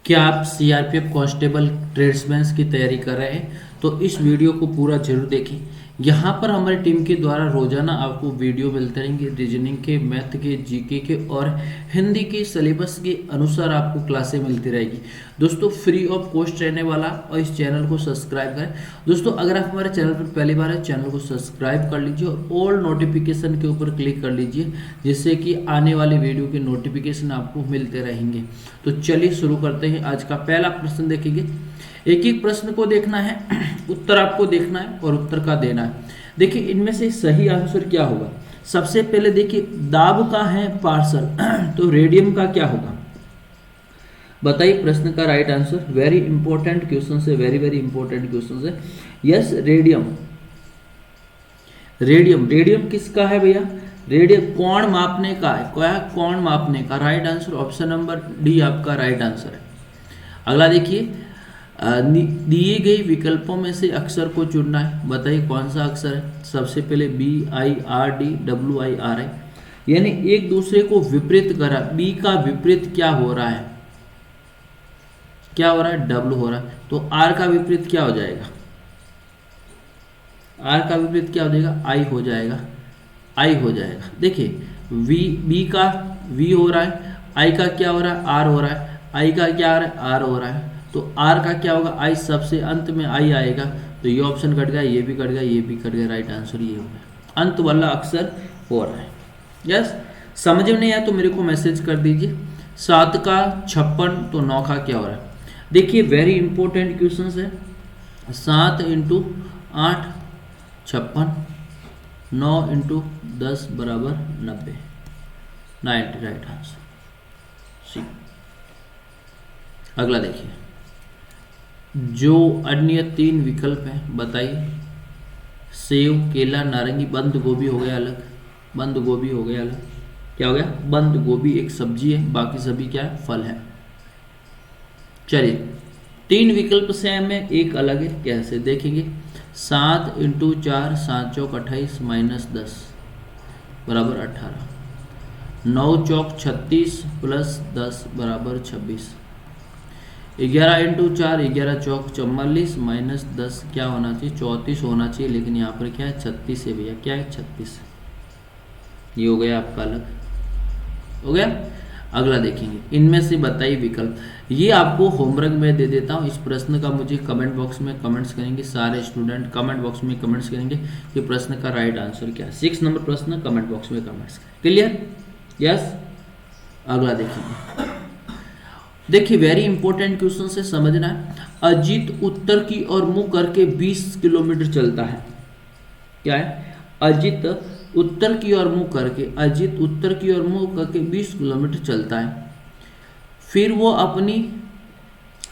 क्या आप CRPF constable tradesman की तैयारी कर रहे हैं तो इस वीडियो को पूरा जरूर देखें। यहाँ पर हमारी टीम के द्वारा रोजाना आपको वीडियो मिलते रहेंगे। रीजनिंग के, मैथ के, जीके के और हिंदी के सिलेबस के अनुसार आपको क्लासें मिलती रहेगी। दोस्तों फ्री ऑफ कॉस्ट रहने वाला, और इस चैनल को सब्सक्राइब करें। दोस्तों अगर आप हमारे चैनल पर पहली बार है, चैनल को सब्सक्राइब कर लीजिए और ऑल नोटिफिकेशन के ऊपर क्लिक कर लीजिए, जिससे कि आने वाले वीडियो के नोटिफिकेशन आपको मिलते रहेंगे। तो चलिए शुरू करते हैं। आज का पहला प्रश्न देखेंगे। एक एक प्रश्न को देखना है, उत्तर आपको देखना है और उत्तर का देना है। देखिए इनमें से सही आंसर क्या होगा। सबसे पहले देखिए दाब का है पार्सल तो रेडियम का क्या होगा, बताइए प्रश्न का right answer. Very important question है, वेरी वेरी इंपॉर्टेंट क्वेश्चन है। यस रेडियम, रेडियम रेडियम किसका है भैया, रेडियम कोण मापने का है। क्या है, कोण मापने का। Right answer option number D आपका राइट आंसर है। अगला देखिए दिए गए विकल्पों में से अक्षर को चुनना है, बताइए कौन सा अक्षर है। सबसे पहले B I R D W I R I, यानी एक दूसरे को विपरीत करा। बी का विपरीत क्या हो रहा है, क्या हो रहा है, डब्ल्यू हो रहा है। तो आर का विपरीत क्या हो जाएगा, आर का विपरीत क्या हो जाएगा, आई हो जाएगा, आई हो जाएगा। देखिए वी, बी का वी हो रहा है, आई का क्या हो रहा है, आर हो रहा है, आई का क्या आ रहा है, आर हो रहा है। तो आर का क्या होगा, आई, सबसे अंत में आई आएगा। तो ये ऑप्शन कट गया, ये भी कट गया, ये भी कट गया। राइट आंसर ये हो गया, अंत वाला अक्षर हो रहा है। यस, समझ में नहीं आया तो मेरे को मैसेज कर दीजिए। 7 का 56 तो 9 का क्या हो रहा है। देखिए वेरी इंपॉर्टेंट क्वेश्चन है। 7 × 8 56, 9 × 10 बराबर 90, 90 राइट आंसर सी। अगला देखिए, जो अन्य 3 विकल्प हैं बताइए। सेव, केला, नारंगी, बंद गोभी हो गया अलग, बंद गोभी हो गया अलग। क्या हो गया, बंद गोभी एक सब्जी है, बाकी सभी क्या है, फल है। चलिए 3 विकल्प सेम है, एक अलग है, कैसे देखेंगे। 7 × 4 7 चौक 28 -10 बराबर 18, 9 चौक 36 + 10 बराबर 26, 11 × 4 11 चौक 44 -10 क्या होना चाहिए, 34 होना चाहिए, लेकिन यहाँ पर क्या है 36 है भैया। क्या है 36, ये हो गया आपका अलग, हो गया। अगला देखेंगे, इनमें से बताइए विकल्प। ये आपको होमवर्क में दे देता हूँ। इस प्रश्न का मुझे कमेंट बॉक्स में कमेंट्स करेंगे, सारे स्टूडेंट कमेंट बॉक्स में कमेंट्स करेंगे कि प्रश्न का राइट आंसर क्या है। 6 नंबर प्रश्न कमेंट बॉक्स में कमेंट्स करें। Clear, yes. अगला देखेंगे, देखिए वेरी इंपॉर्टेंट क्वेश्चन से समझना है। अजीत उत्तर की ओर मुंह करके 20 किलोमीटर चलता है। क्या है, अजीत उत्तर की ओर मुंह करके, अजीत उत्तर की ओर मुंह करके 20 किलोमीटर चलता है। फिर वो अपनी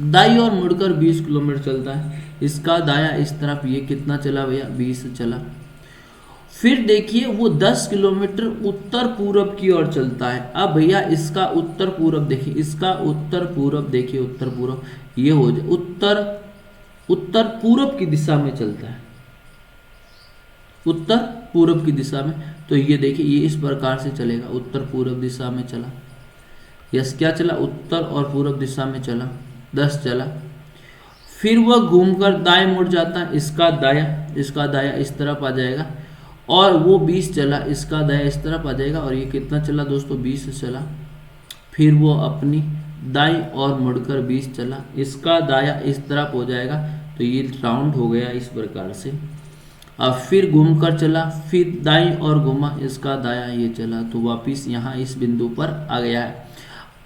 दाई ओर मुड़कर 20 किलोमीटर चलता है। इसका दाया इस तरफ, ये कितना चला भैया, 20 चला। फिर देखिए वो 10 किलोमीटर उत्तर पूरब की ओर चलता है। अब भैया इसका उत्तर पूरब देखिए, इसका उत्तर पूरब देखिए, उत्तर पूरब ये हो जाए, उत्तर पूरब की दिशा में चलता है, उत्तर पूरब की दिशा में। तो ये देखिए ये इस प्रकार से चलेगा, उत्तर पूरब दिशा में चला। यस, क्या चला, उत्तर और पूरब दिशा में चला, 10 चला। फिर वह घूमकर दाएं मुड़ जाता है। इसका दाया इस तरफ आ जाएगा, और वो 20 चला, इसका दाया इस तरफ आ जाएगा, और ये कितना चला दोस्तों, 20 चला। फिर वो अपनी दाई और मुड़कर 20 चला, इसका दाया इस तरफ हो जाएगा, तो ये राउंड हो गया इस प्रकार से। अब फिर घूमकर चला, फिर दाई और घुमा, इसका दाया ये चला, तो वापिस यहाँ इस बिंदु पर आ गया है।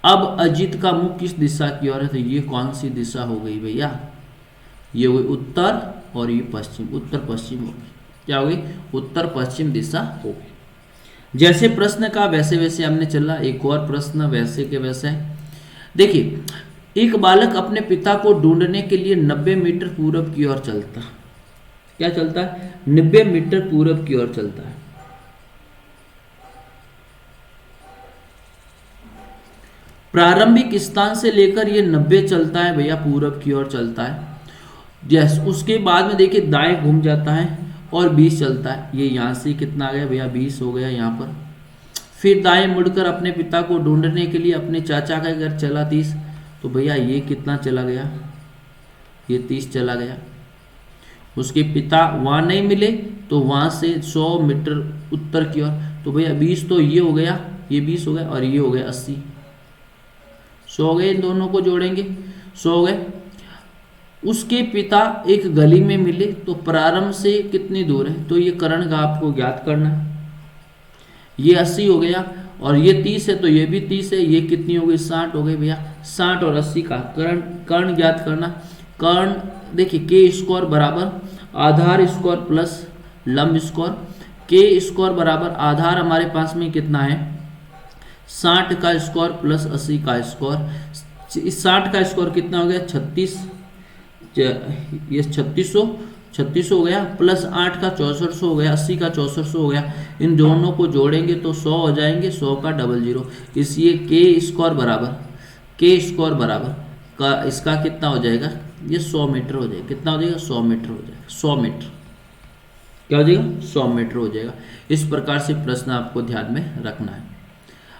अब अजीत का मुख किस दिशा की ओर है, तो ये कौन सी दिशा हो गई भैया, ये हुई उत्तर, और ये पश्चिम, उत्तर पश्चिम हो गई। क्या हो गई, उत्तर पश्चिम दिशा हो गई। जैसे प्रश्न का वैसे वैसे हमने चला। एक और प्रश्न वैसे के वैसे है। देखिए एक बालक अपने पिता को ढूंढने के लिए 90 मीटर पूरब की ओर चलता, क्या चलता है, 90 मीटर पूरब की ओर चलता है। प्रारंभिक स्थान से लेकर ये 90 चलता है भैया, पूरब की ओर चलता है। यस, उसके बाद में देखिए दाएं घूम जाता है और 20 चलता है। ये यहाँ से कितना आ गया भैया, 20 हो गया यहाँ पर। फिर दाएं मुड़कर अपने पिता को ढूंढने के लिए अपने चाचा का घर चला 30, तो भैया ये कितना चला गया, ये 30 चला गया। उसके पिता वहाँ नहीं मिले तो वहाँ से 100 मीटर उत्तर की ओर, तो भैया 20 तो ये हो गया, ये 20 हो गया और ये हो गया 80, 100 हो गए। इन दोनों को जोड़ेंगे 100 हो गए। उसके पिता एक गली में मिले तो प्रारंभ से कितनी दूर है, तो ये कर्ण का आपको ज्ञात करना है। ये 80 हो गया और ये 30 है तो ये भी 30 है, ये कितनी हो गई 60 हो गई भैया। 60 और 80 का कर्ण ज्ञात करना। कर्ण देखिए के स्क्वायर बराबर आधार स्क्वायर प्लस लंब स्क्वायर। के स्क्वायर बराबर आधार हमारे पास में कितना है 60 का स्क्वायर प्लस 80 का स्क्वायर। इस 60 का स्क्वायर कितना हो गया 36, ये 3600 हो गया, प्लस 8 का 6400 हो गया, 80 का 6400 हो गया। इन दोनों को जोड़ेंगे तो 100 हो जाएंगे, 100 का 00, इसलिए के स्क्वायर बराबर का इसका कितना हो जाएगा, ये 100 मीटर हो जाएगा। कितना हो जाएगा 100 मीटर हो जाएगा। 100 मीटर क्या हो जाएगा 100 मीटर हो जाएगा। इस प्रकार से प्रश्न आपको ध्यान में रखना है।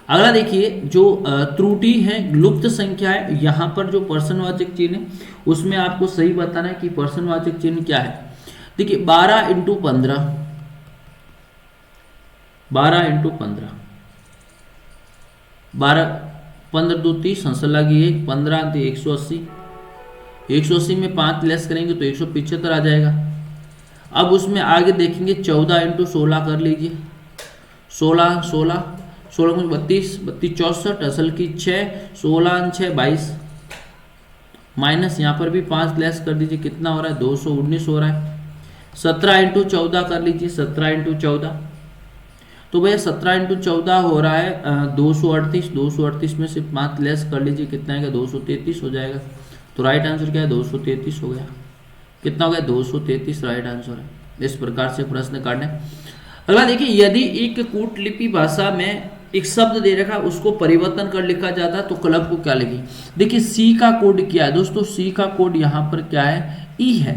अगला देखिए, जो त्रुटि है लुप्त संख्या है, यहाँ पर जो प्रश्नवाचक चिन्ह है उसमें आपको सही बताना है कि प्रश्नवाचक चिन्ह क्या है। देखिए 12 × 15, 12 × 15, 12 15 2 30, हंसल लगी 1, 15 180, 180 में 5 लेस करेंगे तो 175 आ जाएगा। अब उसमें आगे देखेंगे 14 × 16 कर लीजिए, 16 16 16 32 32 64, असल की 6, 16 6 22, माइनस यहाँ पर भी 5 लेस कर दीजिए, कितना हो रहा है 219 हो रहा है। 17 × 14 कर लीजिए, 17 × 14, तो भैया 17 × 14 हो रहा है 238, 238 में से 5 लेस कर लीजिए, कितना आएगा 233 हो जाएगा। तो राइट आंसर क्या है 233 हो गया। कितना हो गया 233 राइट आंसर है। इस प्रकार से प्रश्न काटने। अगला देखिए, यदि एक कूटलिपि भाषा में एक शब्द दे रखा उसको परिवर्तन कर लिखा जाता तो क्लब को क्या लिखी। देखिए सी का कोड क्या है दोस्तों, सी का कोड यहाँ पर क्या है ई है।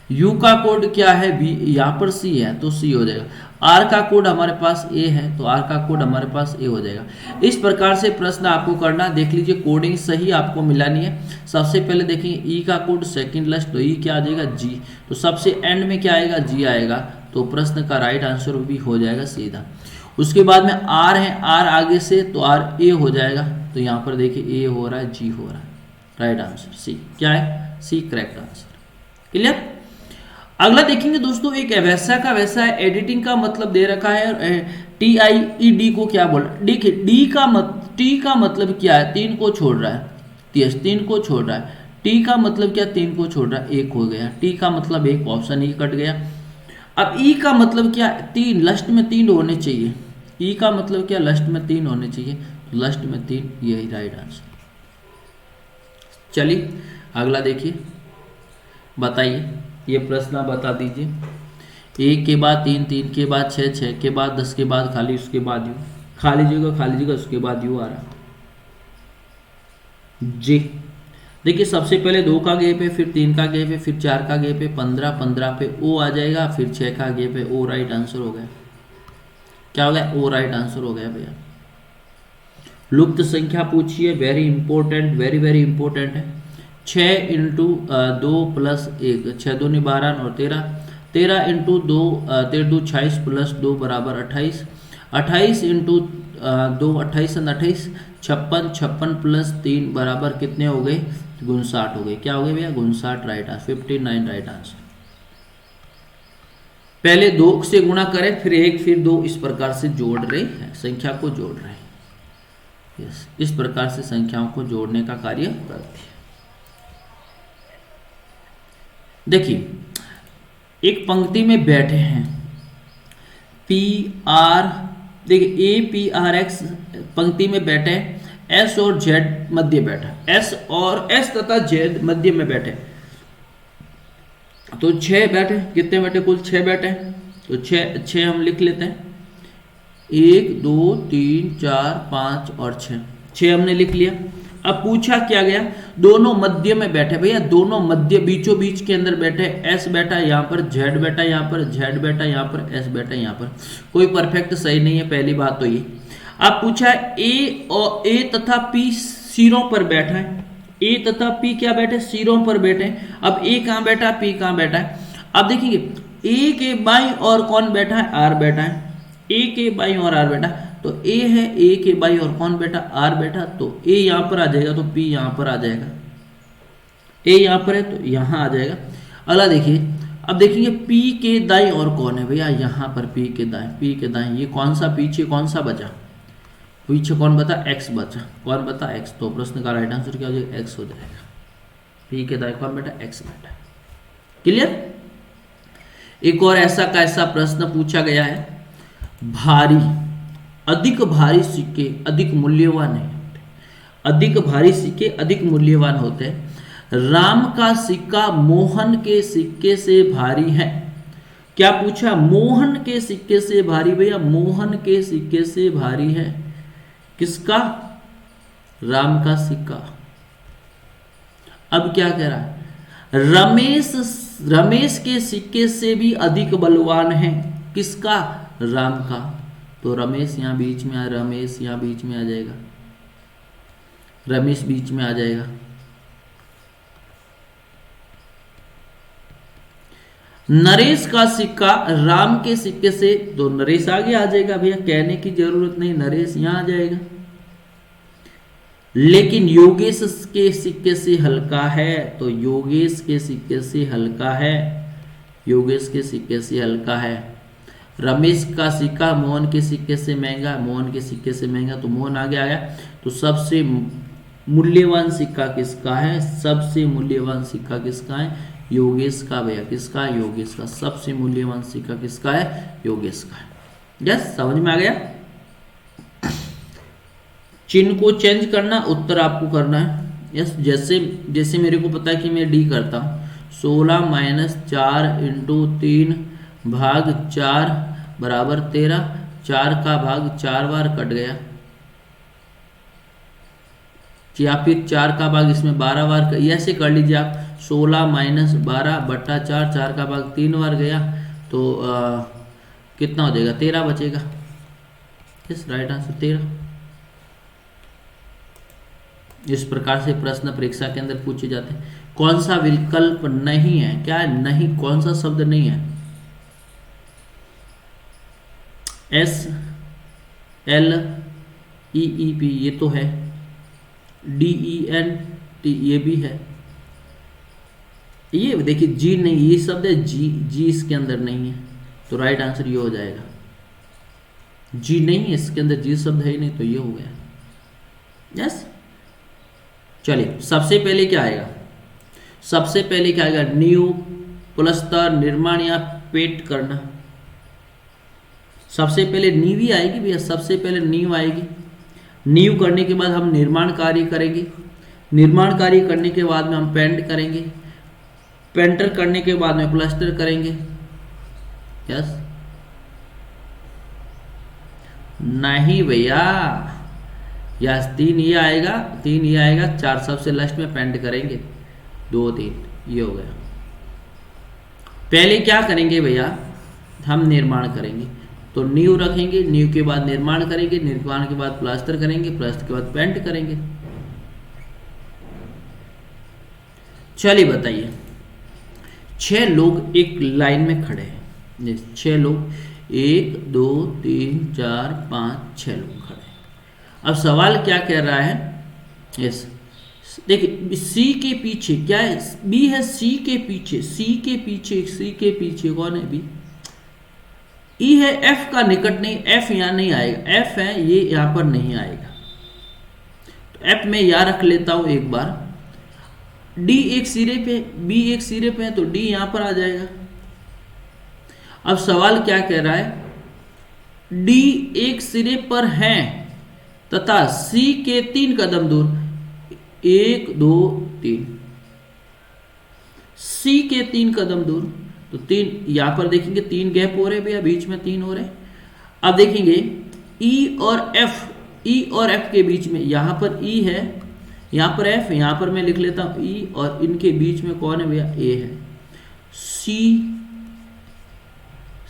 यू का कोड क्या है बी, यहाँ पर सी है तो सी हो जाएगा। आर का कोड हमारे पास ए है तो आर का कोड हमारे पास ए हो जाएगा। इस प्रकार से प्रश्न आपको करना, देख लीजिए कोडिंग सही आपको मिलानी है। सबसे पहले देखेंगे ई का कोड सेकंड लास्ट, तो ई क्या आ जाएगा जी, तो सबसे एंड में क्या आएगा जी आएगा, तो प्रश्न का राइट आंसर भी हो जाएगा सीधा। उसके बाद में आर है, आर आगे से तो आर ए हो जाएगा, तो यहाँ पर देखिए ए हो रहा है जी हो रहा है, राइट आंसर सी क्या है सी करेक्ट आंसर। क्लियर। अगला देखेंगे दोस्तों, एक वैसा का वैसा है, एडिटिंग का मतलब दे रखा है TIED को क्या बोल रहा है। देखिए टी का मतलब क्या है 3 को छोड़ रहा है, 3 को छोड़ रहा है। टी का मतलब क्या 3 को छोड़ रहा है, 1 हो गया। टी का मतलब 1, ऑप्शन ई कट गया। अब ई का मतलब क्या 3, लास्ट में 3 होने चाहिए। ई का मतलब क्या लास्ट में 3 होने चाहिए, तो लास्ट में 3 यही राइट आंसर। चलिए अगला देखिए, बताइए ये प्रश्न बता दीजिए। 1 के बाद 3, 3 के बाद 6, 6 के बाद 10 के बाद खाली, उसके बाद यू, खाली जगह उसके बाद यू आ रहा जी। देखिए सबसे पहले 2 का गैप है, फिर 3 का गैप है, फिर 4 का गैप है, 15 15 पे ओ आ जाएगा, फिर 6 का गैप है, ओ राइट आंसर हो गया। क्या हो गया ओ राइट आंसर हो गया भैया। लुप्त संख्या पूछिए, very important, very very important है। 6 × 2 + 1, 6 दूनी 12 और 13, 13 × 2 13 2 26 + 2 = 28, 28 × 2 28 और 28 56, 56 + 3 बराबर कितने हो गए 59 हो गए। क्या हो गए भैया 59 राइट आंसर, 59 राइट आंसर। पहले 2 से गुणा करें, फिर 1, फिर 2, इस प्रकार से जोड़ रहे हैं, संख्या को जोड़ रहे हैं। यस, इस प्रकार से संख्याओं को जोड़ने का कार्य करते हैं। देखिए एक पंक्ति में बैठे हैं PR, देखिए APRX पंक्ति में बैठे हैं, S और Z मध्य बैठा, S तथा Z मध्य में बैठे, तो 6 बैठे, कितने बैठे कुल 6 बैठे, तो 6 हम लिख लेते हैं, 1 2 3 4 5 और 6 हमने लिख लिया। अब पूछा क्या गया, दोनों मध्य में बैठे, भैया दोनों मध्य बीचों बीच के अंदर बैठे, S बैठा यहाँ पर, Z बैठा यहाँ पर, Z बैठा यहाँ पर, S बैठा यहाँ पर, कोई परफेक्ट सही नहीं है, पहली बात तो ये। अब पूछा है A तथा P सिरों पर बैठा है, ए तथा पी क्या बैठे, सिरों पर बैठे। अब ए कहां बैठा है, पी कहां बैठा है। अब देखेंगे ए के बाईं और कौन बैठा है, आर बैठा है। ए के बाईं और आर बैठा, तो ए है, ए के बाईं और कौन बैठा, आर बैठा, तो ए यहां पर आ जाएगा तो पी यहां पर आ जाएगा। ए यहां पर है तो यहां आ जाएगा। अगला देखिए, अब देखेंगे पी के दाईं और कौन है भैया, यहां पर पी के दाईं, पी के दाईं ये कौन सा, पीछे कौन सा बचा, पीछे कौन बता, एक्स बचा, कौन बता, एक्स। तो प्रश्न का राइट आंसर क्या हो जाएगा, एक्स हो जाएगा। पी के दाईं कौन बेटा, एक्स बेटा। क्लियर। एक और ऐसा का ऐसा प्रश्न पूछा गया है, भारी, अधिक भारी सिक्के अधिक मूल्यवान है, अधिक भारी सिक्के अधिक मूल्यवान होते हैं। राम का सिक्का मोहन के सिक्के से भारी है। क्या पूछा, मोहन के सिक्के से भारी, भैया मोहन के सिक्के से भारी है किसका, राम का सिक्का। अब क्या कह रहा है, रमेश के सिक्के से भी अधिक बलवान है किसका, राम का। तो रमेश यहां बीच में रमेश यहां बीच में आ जाएगा, रमेश बीच में आ जाएगा। नरेश का सिक्का राम के सिक्के से, तो नरेश आगे आ जाएगा भैया, कहने की जरूरत नहीं, नरेश यहां आ जाएगा। लेकिन योगेश के सिक्के से हल्का है, तो योगेश के सिक्के से हल्का है, योगेश के सिक्के से हल्का है। रमेश का सिक्का मोहन के सिक्के से महंगा, मोहन के सिक्के से महंगा, तो मोहन आगे आ गया। तो सबसे मूल्यवान सिक्का किसका है, सबसे मूल्यवान सिक्का किसका है, योगेश का भैया, किसका, योगेश का। सबसे मूल्यवान सिक्का किसका है, योगेश का है। यस, समझ में आ गया। चिन्ह को चेंज करना, उत्तर आपको करना है। यस, जैसे जैसे मेरे को पता है कि मैं डी करता हूँ, 16 माइनस 4 इंटू 3 भाग 4 बराबर 13, 4 का भाग 4 बार कट गया, या फिर 4 का भाग इसमें 12 बार, ऐसे कर लीजिए आप। 16 माइनस 12 बट्टा 4, 4 का भाग 3 बार गया, तो कितना हो जाएगा, 13 बचेगा। Yes, right answer 13। इस प्रकार से प्रश्न परीक्षा के अंदर पूछे जाते हैं। कौन सा विकल्प नहीं है, क्या है, नहीं, कौन सा शब्द नहीं है, S L E E P ये तो है, डी ई एन टी ये भी है, ये देखिए जी नहीं, ये शब्द है, जी जी इसके अंदर नहीं है, तो राइट आंसर ये हो जाएगा। जी नहीं है इसके अंदर, जी शब्द है ही नहीं, तो ये हो गया। यस, चलिए सबसे पहले क्या आएगा, सबसे पहले क्या आएगा, नींव, प्लस्तर, निर्माण या पेंट करना। सबसे पहले नींव ही आएगी भैया, सबसे पहले नींव आएगी। नींव करने के बाद हम निर्माण कार्य करेंगे, निर्माण कार्य करने के बाद में हम पेंट करेंगे, पेंटर करने के बाद में प्लास्टर करेंगे। यस, नहीं भैया, यस 3 ये आएगा, 3 ये आएगा, 4 सबसे लास्ट में पेंट करेंगे, 2 3 ये हो गया। पहले क्या करेंगे भैया, हम निर्माण करेंगे, तो नींव रखेंगे, नींव के बाद निर्माण करेंगे, निर्माण के बाद प्लास्टर करेंगे, प्लास्टर के बाद पेंट करेंगे। चलिए बताइए, 6 लोग एक लाइन में खड़े हैं, 6 लोग, 1 2 3 4 5 6 लोग खड़े हैं। अब सवाल क्या कह रहा है, यस देखिए, सी के पीछे क्या है, बी है, सी के पीछे, सी के पीछे, सी के पीछे कौन है, बी। ई है, एफ का निकट नहीं, एफ यहां नहीं आएगा, एफ है ये यहां पर नहीं आएगा, तो एफ में यहां रख लेता हूं एक बार। डी एक सिरे पे, बी एक सिरे पे है, तो डी यहां पर आ जाएगा। अब सवाल क्या कह रहा है, डी एक सिरे पर है तथा सी के 3 कदम दूर, 1 2 3, सी के 3 कदम दूर, तो 3 यहां पर देखेंगे 3 गैप हो रहे भैया, बीच में 3 हो रहे। अब देखेंगे ई और एफ, ई और एफ के बीच में, यहां पर ई है, यहां पर एफ, यहां पर मैं लिख लेता हूं ई, और इनके बीच में कौन है भैया, ए है। सी,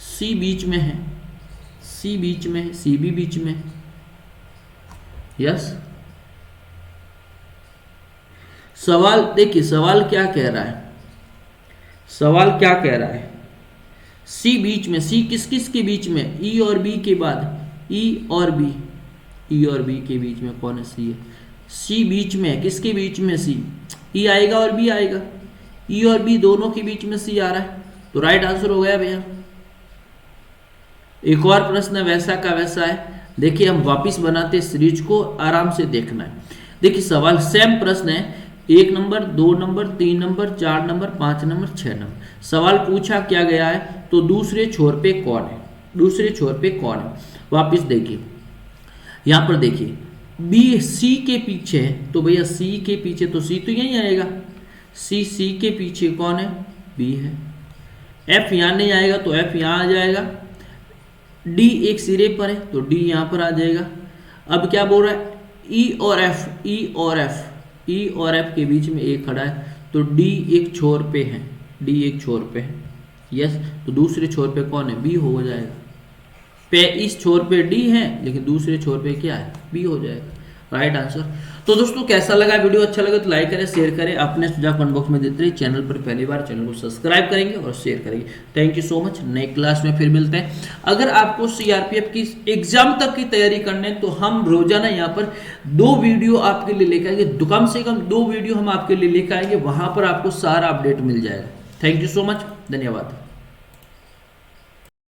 सी बीच में है, सी बीच में है, सी भी बीच में है। यस, सवाल देखिए, सवाल क्या कह रहा है, सवाल क्या कह रहा है, सी बीच में, सी किस किस के बीच में, ई और बी के बाद, ई और बी, ई और बी के बीच में कौन है, सी है, सी बीच में, किसके बीच में, सी, ई आएगा और बी आएगा, ई और बी दोनों के बीच में सी आ रहा है, तो राइट आंसर हो गया भैया। एक और प्रश्न वैसा का वैसा है, देखिए हम वापिस बनाते सीरीज को, आराम से देखना है। देखिए सवाल सेम प्रश्न है, 1 number, 2 number, 3 number, 4 number, 5 number, 6 number. सवाल पूछा क्या गया है, तो दूसरे छोर पे कौन है, दूसरे छोर पे कौन है। वापिस देखिए, यहां पर देखिए बी सी के पीछे है, तो भैया सी के पीछे तो सी तो यही आएगा, सी के पीछे कौन है, बी है। एफ यहां नहीं आएगा तो एफ यहां आ जाएगा, डी एक सिरे पर है तो डी यहां पर आ जाएगा। अब क्या बोल रहा है, ई और एफ, ई और एफ, ई और एफ के बीच में एक खड़ा है, तो डी एक छोर पे है, डी एक छोर पे है, यस, तो दूसरे छोर पे कौन है, बी हो जाएगा। पे इस छोर पे डी है लेकिन दूसरे छोर पे क्या है, बी हो जाएगा, राइट आंसर। तो दोस्तों कैसा लगा वीडियो, अच्छा लगा तो लाइक करें, शेयर करें, अपने सुझाव कमेंट बॉक्स में देते रहिए, चैनल पर पहली बार चैनल को सब्सक्राइब करेंगे और शेयर करेंगे। थैंक यू सो मच, नई क्लास में फिर मिलते हैं। अगर आपको सीआरपीएफ की एग्जाम तक की तैयारी करनी है तो हम रोजाना यहाँ पर 2 वीडियो आपके लिए लेकर आएंगे, कम से कम 2 वीडियो हम आपके लिए लेकर आएंगे, वहां पर आपको सारा अपडेट मिल जाएगा। थैंक यू सो मच, धन्यवाद।